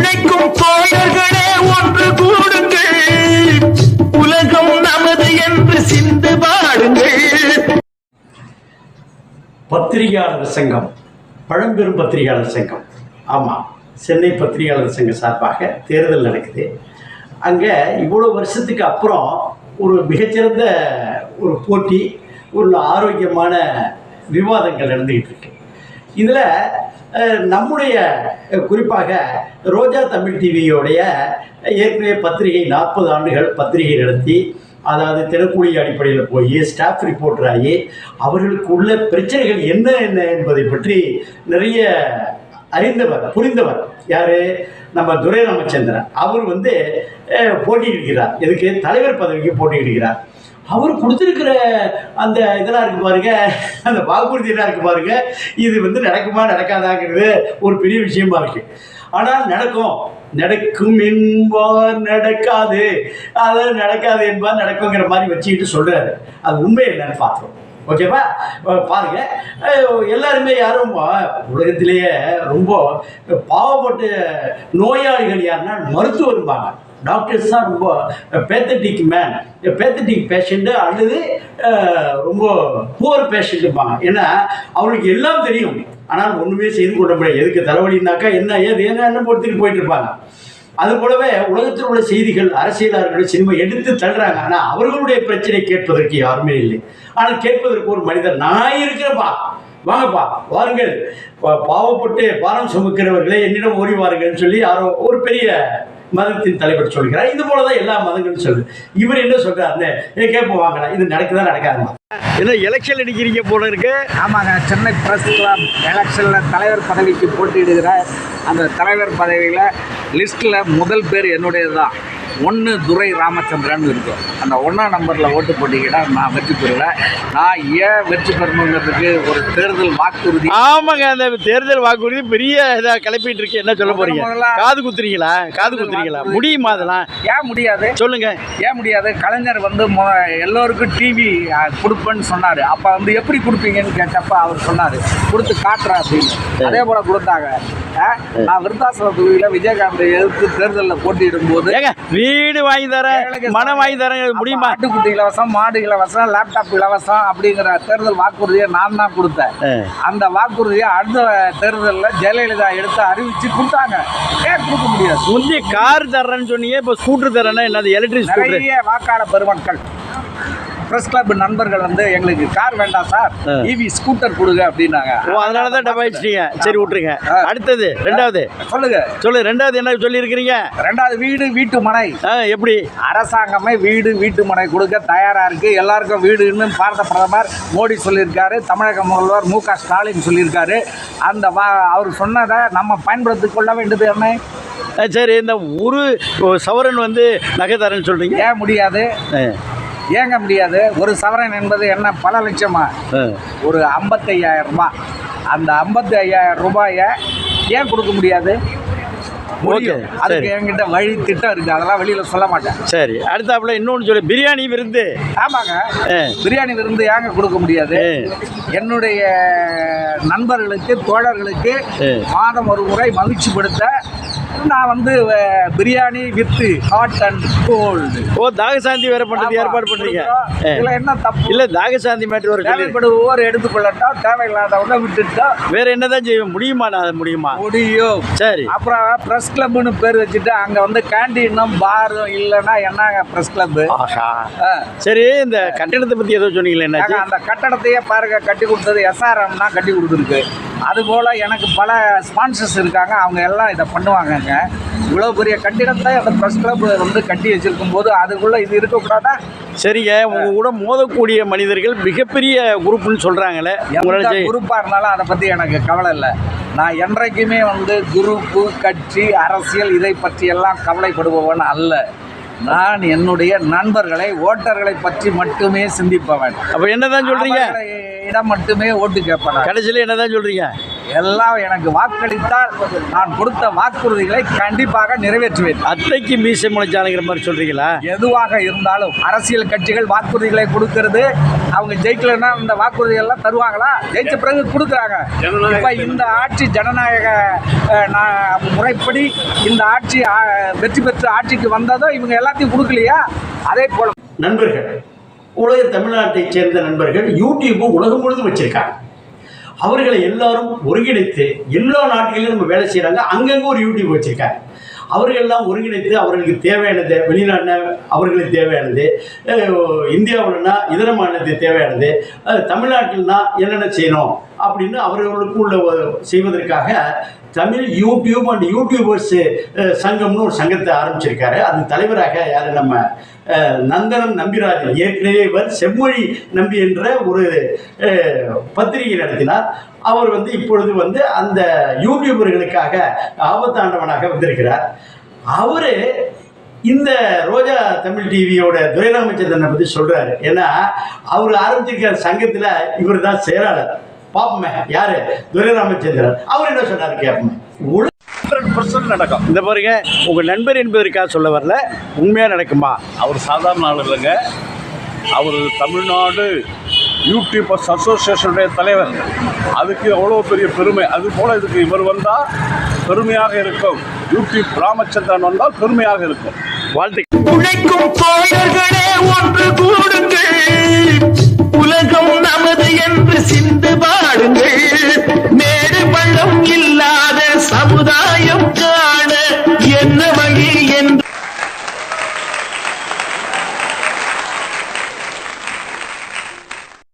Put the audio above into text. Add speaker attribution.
Speaker 1: உழைக்கும் தோழர்களே ஒன்று கூடுங்கள், உலகம் நமது என்று சிந்து பாடுங்கள்.
Speaker 2: பத்திரிகையாளர் சங்கம், பழம்பெரும் பத்திரிகையாளர் சங்கம், ஆமாம், சென்னை பத்திரிகையாளர் சங்க சார்பாக தேர்தல் நடக்குது. அங்கே இவ்வளோ வருஷத்துக்கு அப்புறம் ஒரு மிகச்சிறந்த ஒரு போட்டி, ஒரு ஆரோக்கியமான விவாதங்கள் நடந்துக்கிட்டு இருக்கு. இதில் நம்முடைய குறிப்பாக ரோஜா தமிழ் டிவியோடைய ஏற்கனவே பத்திரிகை 40 ஆண்டுகள் பத்திரிகை நடத்தி, அதாவது தினக்கூலி அடிப்படையில் போய் ஸ்டாஃப் ரிப்போர்ட்டர் ஆகி அவர்களுக்கு உள்ள பிரச்சனைகள் என்ன என்ன என்பதை பற்றி நிறைய அறிந்தவர், புரிந்தவர் யார்? நம்ம துரை ராமச்சந்திரன். அவர் போட்டியிடுகிறார். எதுக்கு? தலைவர் பதவிக்கு போட்டியிடுகிறார். அவர் கொடுத்துருக்கிற அந்த இதெல்லாம் இருக்குது பாருங்க, அந்த வாக்குறுதியெல்லாம் இருக்குது பாருங்க, இது நடக்குமா நடக்காதாங்கிறது ஒரு பெரிய விஷயமா இருக்கு. ஆனால் நடக்கும் என்பார் நடக்காது, அதாவது நடக்காது என்பார் நடக்குங்கிற மாதிரி வச்சுக்கிட்டு சொல்றாரு. அது உண்மை என்னன்னு பார்க்குறோம். ஓகேவா? பாருங்க, எல்லாருமே யாரும் உலகத்திலேயே ரொம்ப பாவப்பட்ட நோயாளிகள் யாருன்னா மருத்துவர்பாங்க. டாக்டர்ஸ் தான் ரொம்ப பேத்தட்டிக் மேன், பேத்தட்டிக் பேஷண்ட்டு அல்லது ரொம்ப புவர் பேஷண்ட்டுப்பாங்க. ஏன்னா அவங்களுக்கு எல்லாம் தெரியும், ஆனால் ஒன்றுமே செய்து கொள்ள முடியாது. எதுக்கு தலைவலினாக்கா என்ன ஏது என்ன பொறுத்துட்டு போயிட்டு இருப்பாங்க. அது போலவே உலகத்தில் உள்ள செய்திகள், அரசியலாளர்கள், சினிமா எடுத்து தள்ளுறாங்க. ஆனால் அவர்களுடைய பிரச்சனை கேட்பதற்கு யாருமே இல்லை. ஆனால் கேட்பதற்கு ஒரு மனிதர், நான் இருக்கிறப்பா, வாங்கப்பா வாருங்கள், பாவப்பட்டு பாரம் சுமக்கிறவர்களே என்னிடம் ஓடி வாருங்கள்னு சொல்லி யாரோ ஒரு பெரிய மதத்தின் தலைவர் சொல்கிறார். இது போலதான் எல்லா மதங்களும் சொல்லுது. இவர் என்ன சொல்றாரு? கேட்போம் வாங்கலாம், இது நடக்குதா நடக்காதுமா? என்ன எலெக்ஷன் அடிக்கிறீங்க போல இருக்கு?
Speaker 3: ஆமாங்க, சென்னை பிரஸ் கிளப் எலெக்ஷனில் தலைவர் பதவிக்கு போட்டியிடுகிறார். அந்த தலைவர் பதவியில் லிஸ்ட்டில் முதல் பேர் என்னுடையது தான். 1 துரை ராமச்சந்திரன் இருக்கும். அந்த 1ஆம் நம்பரில் ஓட்டு போட்டிக்கிட்டா நான் வெற்றி பெறுவேன். நான் ஏன் வெற்றி பெறணுங்கிறதுக்கு ஒரு தேர்தல் வாக்குறுதி.
Speaker 2: ஆமாங்க, அந்த தேர்தல் வாக்குறுதி பெரிய இதாக கிளப்பிட்டு இருக்கு. என்ன சொல்ல போறீங்க? காது குத்துறீங்களா? முடியுமா அதெல்லாம்?
Speaker 3: ஏன் முடியாது?
Speaker 2: சொல்லுங்க.
Speaker 3: ஏன் முடியாது? கலைஞர் எல்லோருக்கும் டிவி கொடுப்பேன்னு சொன்னார். அப்போ எப்படி கொடுப்பீங்கன்னு கேட்டப்ப அவர் சொன்னார், கொடுத்து காட்டுறேன் அப்படின்னு. அதே போல் கொடுத்தாங்க. நான் விருத்தாசல தொகுதியில் விஜயகாந்தை எதிர்த்து தேர்தலில் போட்டியிடும் போது
Speaker 2: வீடு வாங்கி தரேன், மனம் வாங்கி தரேன், முடியுமா?
Speaker 3: ஆட்டுக்குட்டி இலவசம், மாடு இலவசம், லேப்டாப் இலவசம் அப்படிங்கிற தேர்தல் வாக்குறுதியை நான் தான் கொடுத்தேன். அந்த வாக்குறுதியை அடுத்த தேர்தலில் ஜெயலலிதா எடுத்து அறிவிச்சு கொடுத்தாங்க. ஏன் கொடுக்க முடியாது?
Speaker 2: முந்தைய கார் தர்றேன்னு சொன்னீங்க, இப்போ ஸ்கூட்டர் தரேன்னா என்னது? Electric scooter.
Speaker 3: நிறைய வாக்காளர் பெருமக்கள், பிரஸ் கிளப் நண்பர்கள் எங்களுக்கு கார் வேண்டாம் சார், இவி ஸ்கூட்டர் கொடுங்க அப்படின்னாங்க.
Speaker 2: அதனால தான் டபாயிச்சிட்டீங்க. சரி, விட்டுருங்க. அடுத்தது ரெண்டாவது சொல்லு. ரெண்டாவது என்ன சொல்லியிருக்கிறீங்க?
Speaker 3: ரெண்டாவது வீட்டு மனை.
Speaker 2: எப்படி?
Speaker 3: அரசாங்கமே வீட்டு மனை கொடுக்க தயாராக இருக்கு. எல்லாருக்கும் வீடுன்னு பாரத பிரதமர் மோடி சொல்லியிருக்காரு. தமிழக முதல்வர் மு க ஸ்டாலின் சொல்லியிருக்காரு. அந்த அவர் சொன்னதை நம்ம பயன்படுத்திக் கொள்ள வேண்டியது என்ன?
Speaker 2: சரி, இந்த ஒரு சவரன் நகை தரேன்னு சொல்றீங்க,
Speaker 3: ஏன் முடியாது? ஏங்க முடியாது? ஒரு சவரன் என்பது என்ன, பல லட்சமா? ஒரு 55,000 ரூபாய். அந்த 55,000 ரூபாயை ஏன் கொடுக்க முடியாது? முடியும். அதுக்கு என்கிட்ட வழி திட்டம் இருக்கு, அதெல்லாம் வெளியில சொல்ல மாட்டேன்.
Speaker 2: சரி, அடுத்தாப்புல இன்னொன்று சொல்லு. பிரியாணி விருந்து.
Speaker 3: ஆமாங்க, பிரியாணி விருந்து ஏங்க கொடுக்க முடியாது? என்னுடைய நண்பர்களுக்கு, தோழர்களுக்கு மாதம் ஒரு முறை மகிழ்ச்சிப்படுத்த நான் biryani with hot and gold.
Speaker 2: தாகசாந்தி வேற பண்றது ஏற்பாடு பண்றீங்க.
Speaker 3: இதுல என்ன தப்பு
Speaker 2: இல்ல? தாகசாந்தி மேட்டர் ஒரு
Speaker 3: தேவைப்படுவோர் எடுத்துக்கொள்ளட்டும், தேவையில்லாதவங்க விட்டுட்டோம்.
Speaker 2: வேற என்னதான் செய்ய முடியுமா? முடியும். சரி,
Speaker 3: அப்புறம் பிரஸ் கிளப்னு பேர் வச்சுட்டு அங்க கேண்டீனும் பாரும் இல்லைன்னா என்ன பிரஸ் கிளப்?
Speaker 2: சரி, இந்த கட்டடத்தை பத்தி ஏதோ சொன்னீங்களே, என்ன?
Speaker 3: அந்த கட்டடத்தையே பாருங்க, கட்டி கொடுத்தது SRM தான் கட்டி கொடுத்துருக்கு. அதுபோல் எனக்கு பல ஸ்பான்சர்ஸ் இருக்காங்க, அவங்க எல்லாம் இதை பண்ணுவாங்கங்க. இவ்வளோ பெரிய கட்டிடத்தை அந்த ப்ரெஸ் கிளப் கட்டி வச்சிருக்கும் போது அதுக்குள்ளே இது இருக்கக்கூடாதா?
Speaker 2: சரிங்க, உங்க கூட மோதக்கூடிய மனிதர்கள் மிகப்பெரிய குரூப்னு சொல்கிறாங்களே,
Speaker 3: குரூப்பாக இருந்தாலும் அதை பற்றி எனக்கு கவலை இல்லை. நான் என்றைக்குமே குரூப்பு, கட்சி, அரசியல் இதை பற்றியெல்லாம் கவலைப்படுபவன் அல்ல. நான் என்னுடைய நண்பர்களை, ஓட்டர்களை பற்றி மட்டுமே சிந்திப்பவன்.
Speaker 2: அப்போ என்னதான் சொல்கிறீங்க?
Speaker 3: இடம் மட்டுமே ஓட்டு கேட்பேன்.
Speaker 2: கடைசியில் என்னதான் சொல்கிறீங்க?
Speaker 3: எல்லாம் எனக்கு வாக்களித்தால் நான் கொடுத்த வாக்குறுதிகளை கண்டிப்பாக நிறைவேற்றுவேன்.
Speaker 2: அத்தைக்கு மீசை முளைச்சாலுங்கிற மாதிரி சொல்றீங்களா?
Speaker 3: எதுவாக இருந்தாலும் அரசியல் கட்சிகள் வாக்குறுதிகளை கொடுக்கிறது, அவங்க ஜெயிக்கலன்னா இந்த வாக்குறுதிகள்லாம் தருவாங்களா? ஜெயிச்ச பிறகு கொடுக்குறாங்க. இப்போ இந்த ஆட்சி ஜனநாயக முறைப்படி இந்த ஆட்சி வெற்றி பெற்று ஆட்சிக்கு வந்ததோ இவங்க எல்லாத்தையும் கொடுக்கலையா? அதே போல
Speaker 2: நண்பர்கள், உலக தமிழ்நாட்டைச் சேர்ந்த நண்பர்கள் யூடியூப் உலகம் முழுதும் வச்சிருக்காங்க. அவர்களை எல்லாரும் ஒருங்கிணைத்து எல்லா நாட்டிலையும் நம்ம வேலை செய்கிறாங்க. அங்கங்கே ஒரு யூடியூப் வச்சுருக்காங்க. அவர்களெல்லாம் ஒருங்கிணைத்து அவர்களுக்கு தேவையானது, வெளிநாட்டில் அவர்களுக்கு தேவையானது, இந்தியாவில்னா இதர மாநிலத்துக்கு தேவையானது, தமிழ்நாட்டில்னா என்னென்ன செய்யணும் அப்படின்னு அவர்களுக்குள்ள செய்வதற்காக தமிழ் யூடியூப் அண்ட் யூடியூபர்ஸ் சங்கம்னு ஒரு சங்கத்தை ஆரம்பிச்சிருக்காரு. அது தலைவராக யார்? நம்ம நந்தனம் நம்பிராஜன். ஏற்கனவே இவர் செம்மொழி நம்பி என்ற ஒரு பத்திரிகை நடத்தினார். அவர் இப்பொழுது அந்த யூடியூபர்களுக்காக ஆபத்தாண்டவனாக வந்திருக்கிறார். அவர் இந்த ரோஜா தமிழ் டிவியோட துரைராமச்சந்திரனை பற்றி சொல்கிறாரு. ஏன்னா அவர் ஆரம்பிச்சிருக்கிற சங்கத்தில் இவர் தான் செயலாளர். பார்ப்போமே யாரு? துரைராமச்சந்திரன். அவர் என்ன சொன்னார் கேட்போமே.
Speaker 4: 100% நடக்கும்.
Speaker 2: இந்த பாருங்க, உங்க நண்பர் என்பதற்காக சொல்ல வரல, உண்மையா நடக்குமா?
Speaker 4: அவர் சாதாரண ஆள் இல்லைங்க. அவர் தமிழ்நாடு யூடியூபர்ஸ் அசோசியேஷனுடைய தலைவர். அதுக்கு அவ்வளோ பெரிய பெருமை. அது போல இதுக்கு இவர் வந்தால் பெருமையாக இருக்கும். யூடியூப் ராமச்சந்திரன் வந்தால் பெருமையாக இருக்கும்.
Speaker 2: வாழ்த்துக்கள்.
Speaker 1: உழைக்கும் தோழர்களே ஒன்று கூடுங்கள், உலகம் நமது என்று சிந்து பாடுங்கள். மேடு பள்ளம் இல்லாத சமுதாயம் காண என்ன